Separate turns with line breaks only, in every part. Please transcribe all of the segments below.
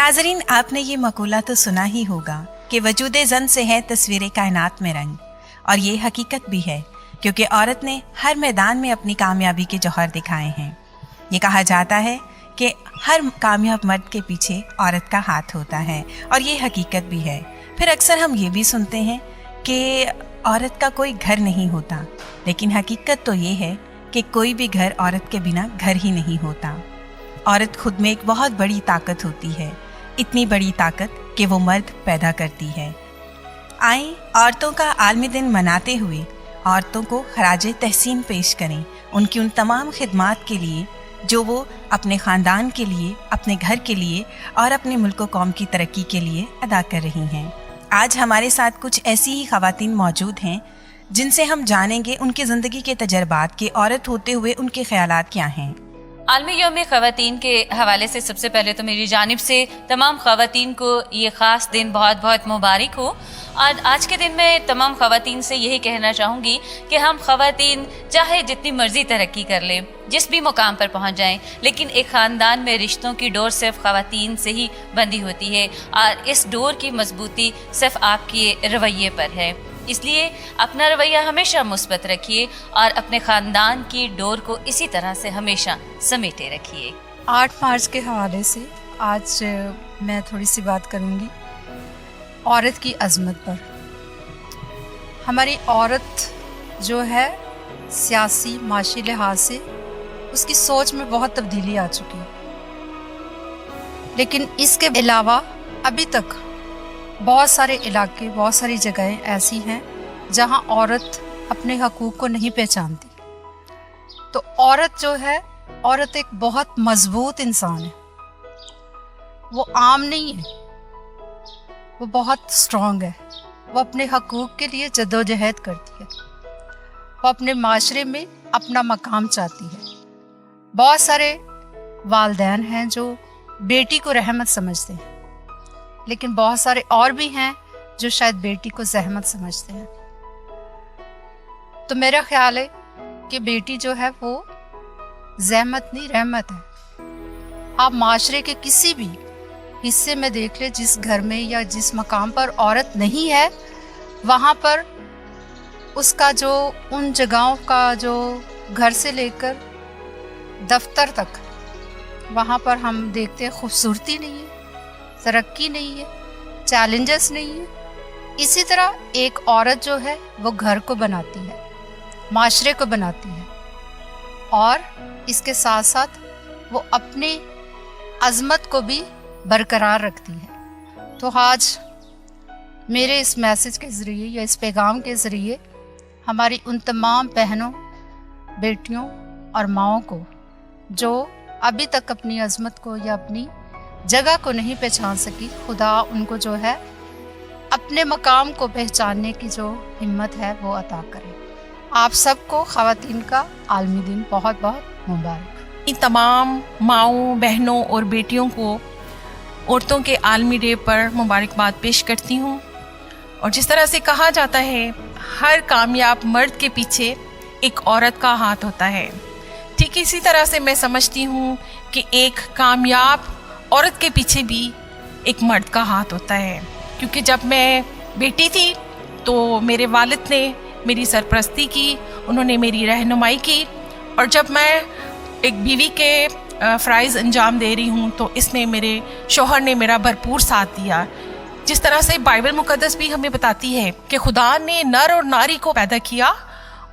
नाजरीन, आपने ये मकूला तो सुना ही होगा कि वजूद ज़न से है तस्वीर कायनात में रंग, और ये हकीकत भी है क्योंकि औरत ने हर मैदान में अपनी कामयाबी के जौहर दिखाए हैं। ये कहा जाता है कि हर कामयाब मर्द के पीछे औरत का हाथ होता है, और ये हकीकत भी है। फिर अक्सर हम ये भी सुनते हैं कि औरत का कोई घर नहीं होता, लेकिन हकीकत तो ये है कि कोई भी घर औरत के बिना घर ही नहीं होता। औरत खुद में एक बहुत बड़ी ताकत होती है, इतनी बड़ी ताकत कि वो मर्द पैदा करती है। आएं, औरतों का आलमी दिन मनाते हुए औरतों को खराज तहसीन पेश करें उनकी उन तमाम खिदमात के लिए जो वो अपने ख़ानदान के लिए, अपने घर के लिए और अपने मुल्क व कौम की तरक्की के लिए अदा कर रही हैं। आज हमारे साथ कुछ ऐसी ही ख़वातीन मौजूद हैं जिनसे हम जानेंगे उनकी ज़िंदगी के तजर्बात के औरत होते हुए उनके ख़यालात क्या हैं।
आलमी यौम ख़वातीन के हवाले से सबसे पहले तो मेरी जानिब से तमाम ख़वातीन को ये ख़ास दिन बहुत बहुत मुबारक हो। और आज के दिन में तमाम ख़वातीन से यही कहना चाहूँगी कि हम ख़वातीन चाहे जितनी मर्ज़ी तरक्की कर लें, जिस भी मुकाम पर पहुँच जाएं, लेकिन एक ख़ानदान में रिश्तों की डोर सिर्फ ख़वातीन से ही बंधी होती है, और इस डोर की मजबूती सिर्फ आपके रवैये पर है। इसलिए अपना रवैया हमेशा मुस्बत रखिए और अपने ख़ानदान की डोर को इसी तरह से हमेशा समेटे रखिए।
8 मार्च के हवाले से आज मैं थोड़ी सी बात करूँगी औरत की अज़मत पर। हमारी औरत जो है सियासी माशी लिहाज से उसकी सोच में बहुत तब्दीली आ चुकी है, लेकिन इसके अलावा अभी तक बहुत सारे इलाके, बहुत सारी जगहें ऐसी हैं जहां औरत अपने हकूक़ को नहीं पहचानती। तो औरत जो है, औरत एक बहुत मज़बूत इंसान है, वो आम नहीं है, वो बहुत स्ट्रॉन्ग है। वो अपने हकूक़ के लिए जद्दोजहद करती है, वो अपने माशरे में अपना मकाम चाहती है। बहुत सारे वालिदैन हैं जो बेटी को रहमत समझते हैं, लेकिन बहुत सारे और भी हैं जो शायद बेटी को ज़हमत समझते हैं। तो मेरा ख्याल है कि बेटी जो है वो ज़हमत नहीं, रहमत है। आप माशरे के किसी भी हिस्से में देख ले, जिस घर में या जिस मकाम पर औरत नहीं है, वहाँ पर उसका जो उन जगहों का जो घर से लेकर दफ्तर तक, वहाँ पर हम देखते हैं खूबसूरती नहीं है, तरक्की नहीं है, चैलेंजेस नहीं है। इसी तरह एक औरत जो है वो घर को बनाती है, माशरे को बनाती है, और इसके साथ साथ वो अपनी अज़मत को भी बरकरार रखती है। तो आज मेरे इस मैसेज के ज़रिए या इस पैगाम के ज़रिए हमारी उन तमाम बहनों, बेटियों और माँओं को जो अभी तक अपनी अज़मत को या अपनी जगह को नहीं पहचान सकी, खुदा उनको जो है अपने मकाम को पहचानने की जो हिम्मत है वो अता करे। आप सबको ख़वातीन का आलमी दिन बहुत बहुत मुबारक।
तमाम माँओं, बहनों और बेटियों को औरतों के आलमी डे पर मुबारकबाद पेश करती हूँ। और जिस तरह से कहा जाता है हर कामयाब मर्द के पीछे एक औरत का हाथ होता है, ठीक इसी तरह से मैं समझती हूँ कि एक कामयाब औरत के पीछे भी एक मर्द का हाथ होता है। क्योंकि जब मैं बेटी थी तो मेरे वालिद ने मेरी सरपरस्ती की, उन्होंने मेरी रहनुमाई की, और जब मैं एक बीवी के फ़राइज़ अंजाम दे रही हूँ तो इसमें मेरे शौहर ने मेरा भरपूर साथ दिया। जिस तरह से बाइबल मुक़द्दस भी हमें बताती है कि खुदा ने नर और नारी को पैदा किया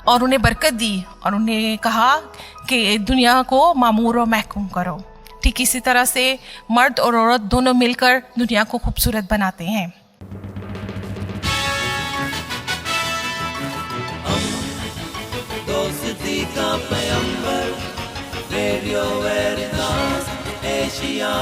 और उन्हें बरकत दी, और उन्हें कहा कि दुनिया को मामूर और महकूम करो। ठीक इसी तरह से मर्द और औरत दोनों मिलकर दुनिया को खूबसूरत बनाते हैं।
दोस्ती का पैगंबर, रेडियो वेरितास एशिया।